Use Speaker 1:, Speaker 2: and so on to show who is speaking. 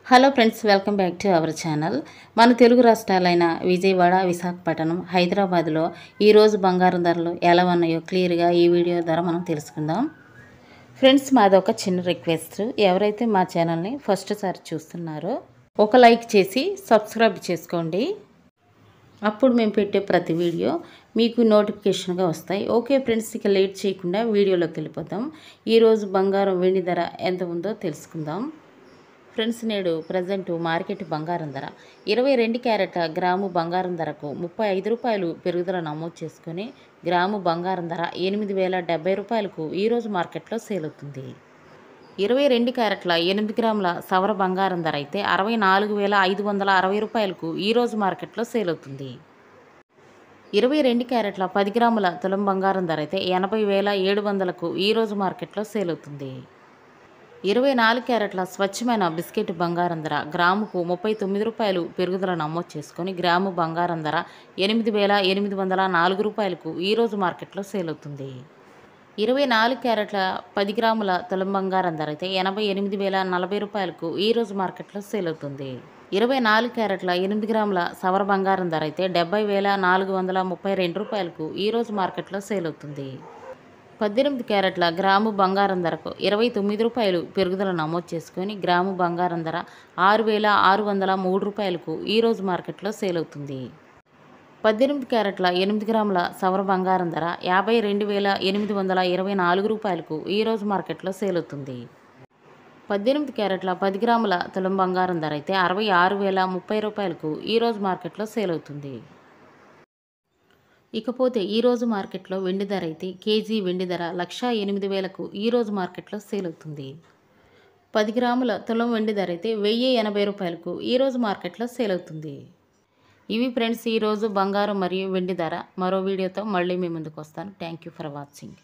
Speaker 1: Hello friends, welcome back to our channel. మన తెలుగు రాష్ట్రాలైన విజయవాడ, విశాఖపట్నం, హైదరాబాద్లో ఈరోజు బంగారం ధరలు ఎలా ఉన్నాయో క్లియర్గా ఈ వీడియో ద్వారా మనం తెలుసుకుందాం. ఫ్రెండ్స్, మాదొక చిన్న రిక్వెస్ట్. ఎవరైతే మా ఛానల్ని ఫస్ట్ సారి చూస్తున్నారో ఒక లైక్ చేసి సబ్స్క్రైబ్ చేసుకోండి. అప్పుడు మేము పెట్టే ప్రతి వీడియో మీకు నోటిఫికేషన్గా వస్తాయి. ఓకే ఫ్రెండ్స్, ఇక లేట్ చేయకుండా వీడియోలోకి వెళ్ళిపోతాం. ఈరోజు బంగారం వెండి ధర ఎంత ఉందో తెలుసుకుందాం. ఫ్రెండ్స్, నేడు ప్రజెంట్ మార్కెట్ బంగారం ధర 22 క్యారెట్ గ్రాము బంగారం ధరకు 35 రూపాయలు పెరుగుదల నమోదు చేసుకుని గ్రాము బంగారం ధర 8,070 రూపాయలకు ఈరోజు మార్కెట్లో సేల్ అవుతుంది. 22 క్యారెట్ల 8 గ్రాముల సవర బంగారం ధర అయితే 64,560 రూపాయలకు ఈరోజు మార్కెట్లో సేల్ అవుతుంది. 22 క్యారెట్ల 10 గ్రాముల తులం బంగారం ధర అయితే 80,700కు ఈరోజు మార్కెట్లో సేల్ అవుతుంది. 24 క్యారెట్ల స్వచ్ఛమైన బిస్కెట్ బంగారం ధర గ్రాముకు 39 రూపాయలు పెరుగుదల నమోదు చేసుకొని గ్రాము బంగారం ధర 8,804 రూపాయలకు ఈరోజు మార్కెట్లో సేల్ అవుతుంది. 24 క్యారెట్ల 10 గ్రాముల తులం బంగారం ధర అయితే 88,040 రూపాయలకు ఈరోజు మార్కెట్లో సేల్ అవుతుంది. 24 క్యారెట్ల 8 గ్రాముల సవర బంగారం ధర అయితే 70,432 రూపాయలకు ఈరోజు మార్కెట్లో సేల్ అవుతుంది. 18 క్యారెట్ల గ్రాము బంగారం ధరకు 29 రూపాయలు పెరుగుదల నమోదు చేసుకొని గ్రాము బంగారం ధర 6,603 రూపాయలకు ఈరోజు మార్కెట్లో సేల్ అవుతుంది. 18 క్యారెట్ల 8 గ్రాముల సవర బంగారం ధర 52,824 రూపాయలకు ఈరోజు మార్కెట్లో సేల్ అవుతుంది. 18 క్యారెట్ల 10 గ్రాముల తులం బంగారం ధర అయితే 66,030 రూపాయలకు ఈరోజు మార్కెట్లో సేల్ అవుతుంది. ఇకపోతే ఈరోజు మార్కెట్లో వెండి ధర అయితే కేజీ వెండి ధర 1,08,000కు ఈరోజు మార్కెట్లో సేల్ అవుతుంది. 10 గ్రాముల తులం వెండి ధర అయితే 1,080 రూపాయలకు ఈరోజు మార్కెట్లో సేల్ అవుతుంది. ఇవి ఫ్రెండ్స్ ఈరోజు బంగారం మరియు వెండి ధర. మరో వీడియోతో మళ్ళీ మీ ముందుకు వస్తాను. Thank you for watching.